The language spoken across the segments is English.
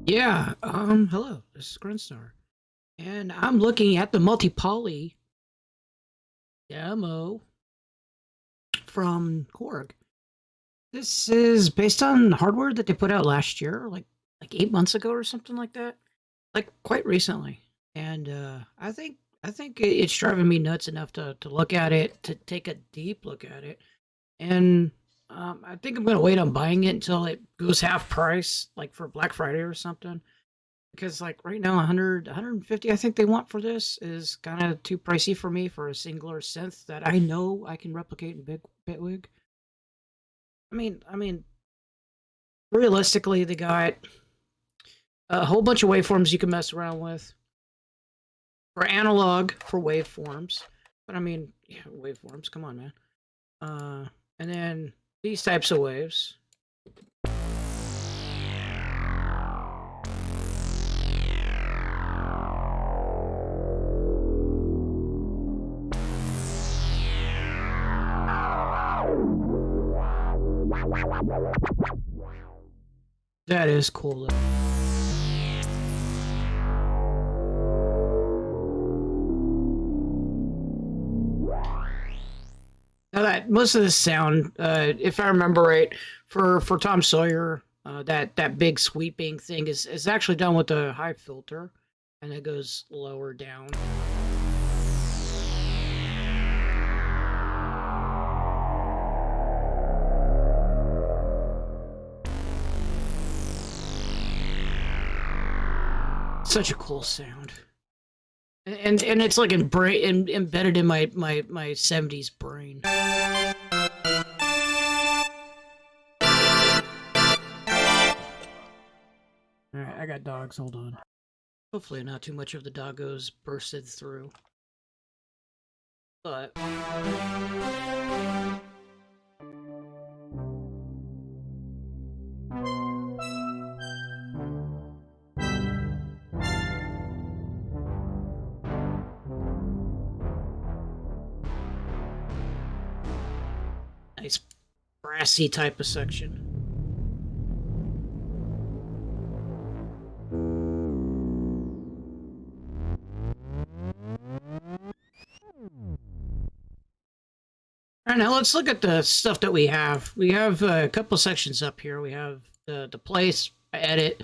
Yeah, hello, this is Grunstar. And I'm looking at the multi-poly demo from Korg. This is based on hardware that they put out last year, like 8 months ago or something like that. Like quite recently. And I think it's driving me nuts enough to look at it, to take a deep look at it. And I think I'm gonna wait on buying it until it goes half price, like for Black Friday or something. Because like right now 150 I think they want for this is kind of too pricey for me for a singular synth that I know I can replicate in big Bitwig. I mean realistically they got a whole bunch of waveforms you can mess around with for analog for waveforms. But I mean, yeah, waveforms, come on man. And then these types of waves. That is cool. Now that most of the sound, if I remember right, for Tom Sawyer, that big sweeping thing is actually done with a high filter, and it goes lower down. Such a cool sound, and it's like embedded in my 70s brain. All right, I got dogs. Hold on. Hopefully, not too much of the doggos bursted through. But nice brassy type of section. All right, now let's look at the stuff that we have. We have a couple sections up here. We have the place, edit,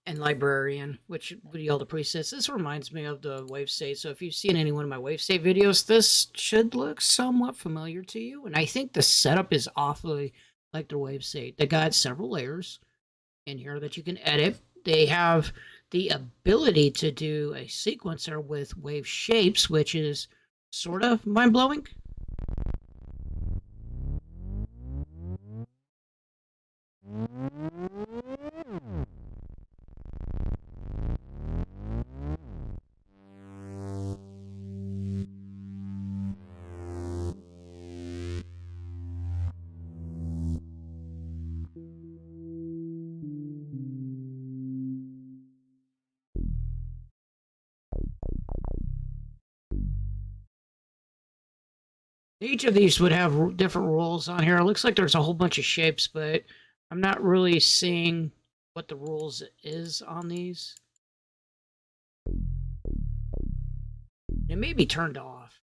and librarian, which would be all the presets. This reminds me of the wave state. So if you've seen any one of my wave state videos, this should look somewhat familiar to you. And I think the setup is awfully like the wave state. They got several layers in here that you can edit. They have the ability to do a sequencer with wave shapes, which is sort of mind blowing. Each of these would have different rules on here. It looks like there's a whole bunch of shapes, but I'm not really seeing what the rules is on these. It may be turned off.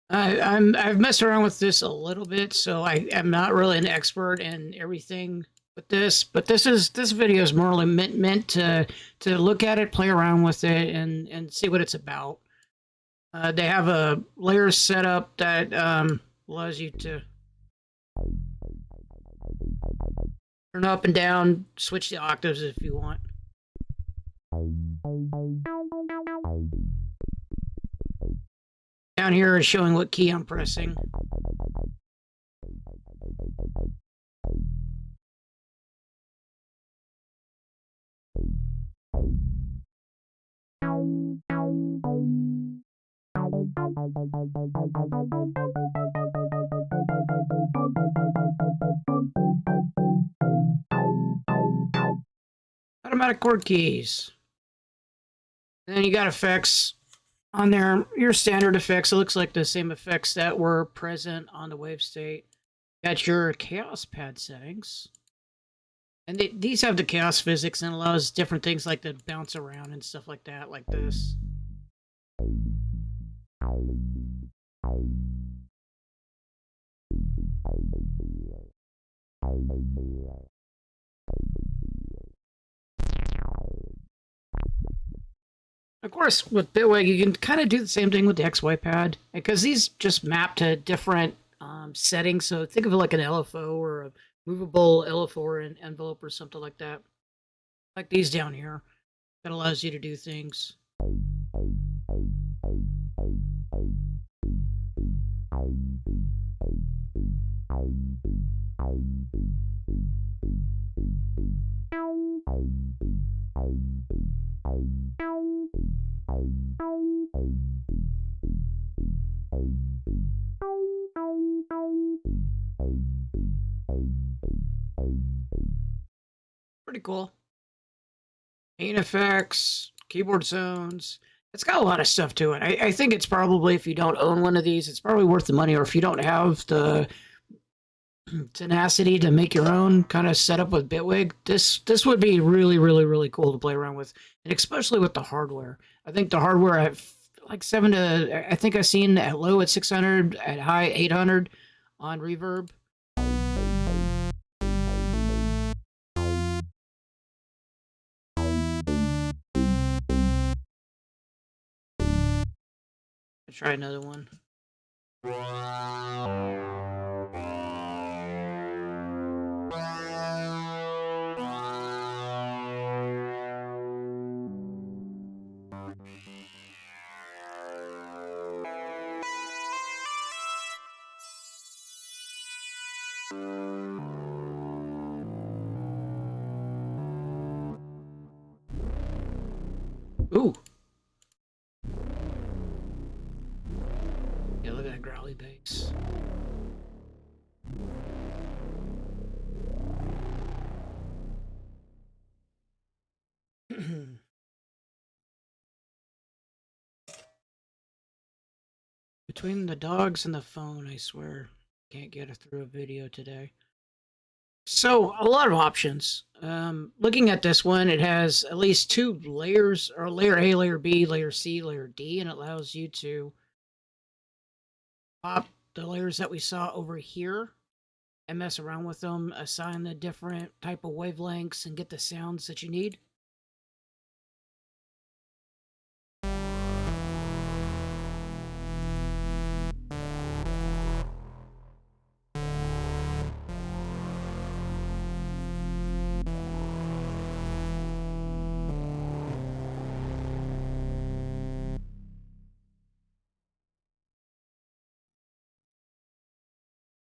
I've messed around with this a little bit, so I am not really an expert in everything with this. But this video is more really meant to look at it, play around with it, and see what it's about. They have a layer setup that allows you to turn up and down, switch the octaves if you want. Down here is showing what key I'm pressing. Automatic chord keys. And then you got effects On there, your standard effects, it looks like the same effects that were present on the wave state. Got your chaos pad settings. And these have the chaos physics and allows different things like to bounce around and stuff like that, like this. Of course, with Bitwig, you can kind of do the same thing with the XY pad because these just map to different settings. So think of it like an LFO or a movable LFO or an envelope or something like that. Like these down here, that allows you to do things. Pretty cool. Main effects, keyboard zones. It's got a lot of stuff to it. I think it's probably, if you don't own one of these, it's probably worth the money. Or if you don't have the tenacity to make your own kind of setup with Bitwig, this would be really, really, really cool to play around with, and especially with the hardware. I think the hardware at like 7 to, I think I've seen at low at 600, at high 800 on reverb. Let's try another one. Ooh. Yeah, look at that growly bass. Between the dogs and the phone, I swear, can't get it through a video today. So, a lot of options. Looking at this one, it has at least 2 layers, or layer A, layer B, layer C, layer D, and it allows you to pop the layers that we saw over here and mess around with them, assign the different type of wavelengths, and get the sounds that you need.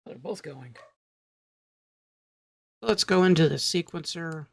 They're both going. Let's go into the sequencer.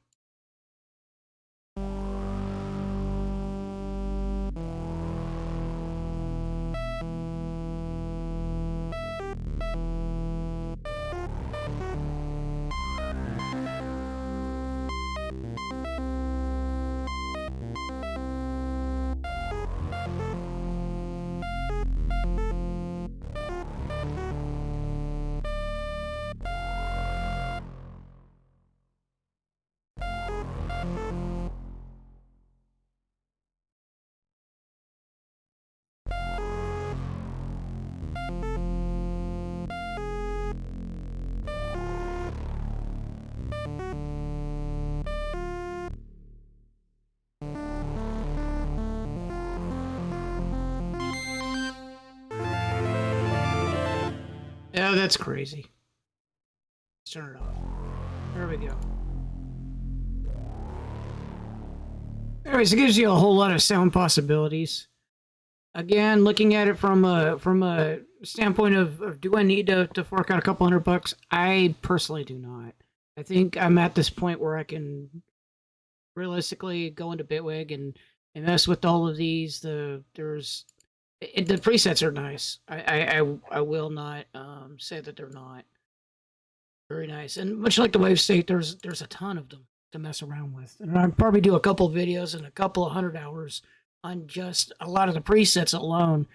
Yeah, that's crazy. Let's turn it off. There we go. Anyways, it gives you a whole lot of sound possibilities. Again, looking at it from a standpoint of do I need to fork out a couple $100? I personally do not. I think I'm at this point where I can realistically go into Bitwig and mess with all of these. The presets are nice. I will not say that they're not very nice. And much like the wave state, there's a ton of them to mess around with. And I'll probably do a couple videos and a couple of 100 hours on just a lot of the presets alone,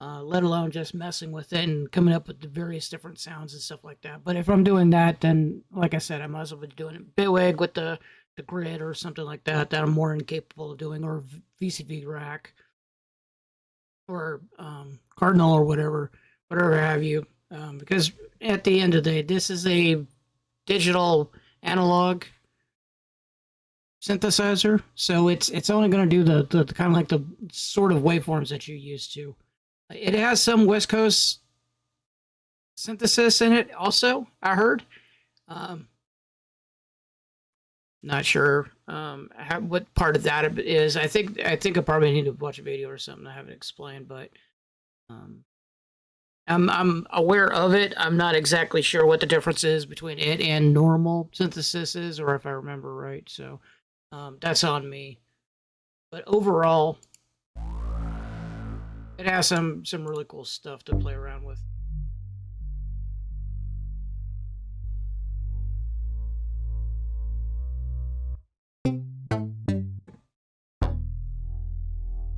let alone just messing with it and coming up with the various different sounds and stuff like that. But if I'm doing that, then like I said, I might as well be doing it Bitwig with the grid or something like that that I'm more incapable of doing, or VCV rack or Cardinal or whatever have you. Because at the end of the day, this is a digital analog synthesizer, so it's only going to do the kind of like the sort of waveforms that you're used to. It has some West Coast synthesis in it, also. I heard. Um, Not sure what part of that is. I probably need to watch a video or something to have it explained, but um, I'm aware of it. I'm not exactly sure what the difference is between it and normal synthesis is, or if I remember right. So that's on me. But overall, it has some really cool stuff to play around with.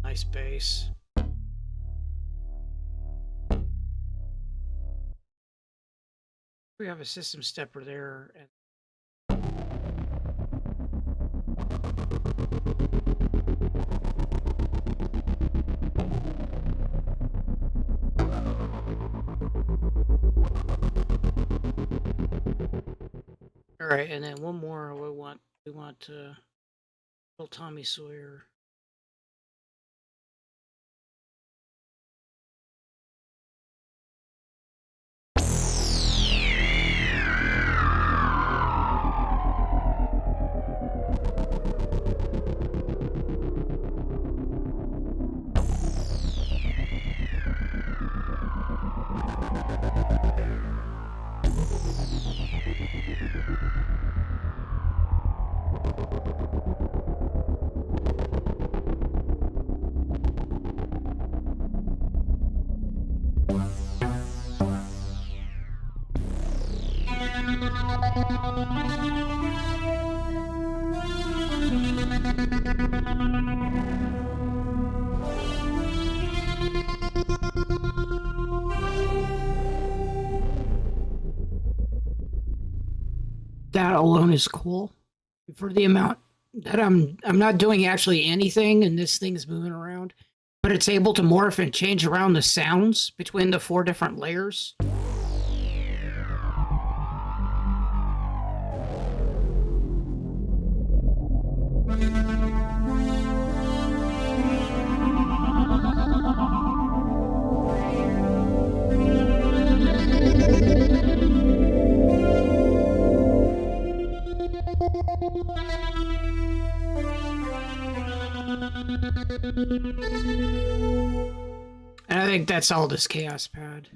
Nice bass. We have a system stepper there. And all right, and then one more. We want little Tommy Sawyer. That alone is cool for the amount that I'm not doing actually anything, and this thing's moving around, but it's able to morph and change around the sounds between the 4 different layers. And I think that's all this Chaos Pad.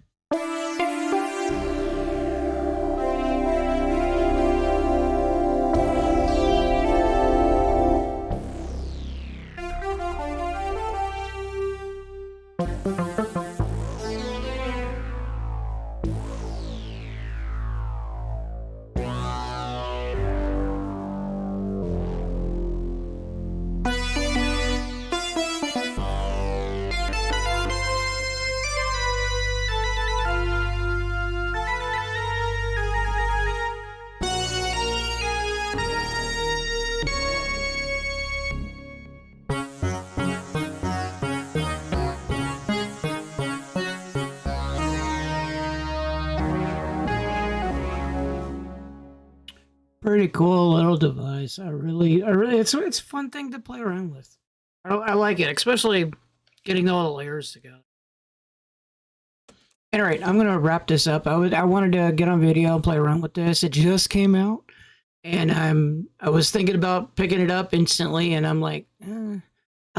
Pretty cool little device. It's a fun thing to play around with. I like it, especially getting all the layers together. All right, I'm gonna wrap this up. I wanted to get on video and play around with this. It just came out, and I was thinking about picking it up instantly, and I'm like, I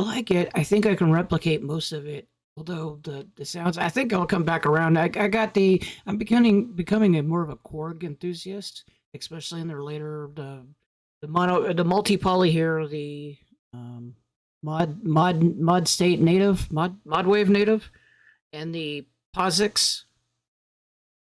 like it. I think I can replicate most of it. Although the sounds, I think I'll come back around. I'm becoming a more of a Korg enthusiast, especially in their later the multi poly here, the um, mod state native, mod wave native, and the POSIX.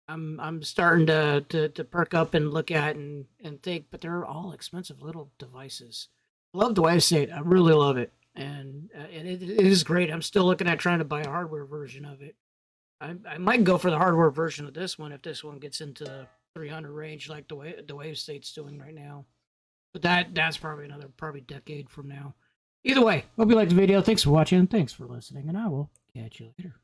I'm starting to perk up and look at and think, but they're all expensive little devices. Love the wave state. I really love it. and it is great. I'm still looking at trying to buy a hardware version of it. I might go for the hardware version of this one if this one gets into the 300 range, like the Wave State's doing right now. But that's probably another decade from now. Either way, hope you liked the video. Thanks for watching. Thanks for listening, and I will catch you later.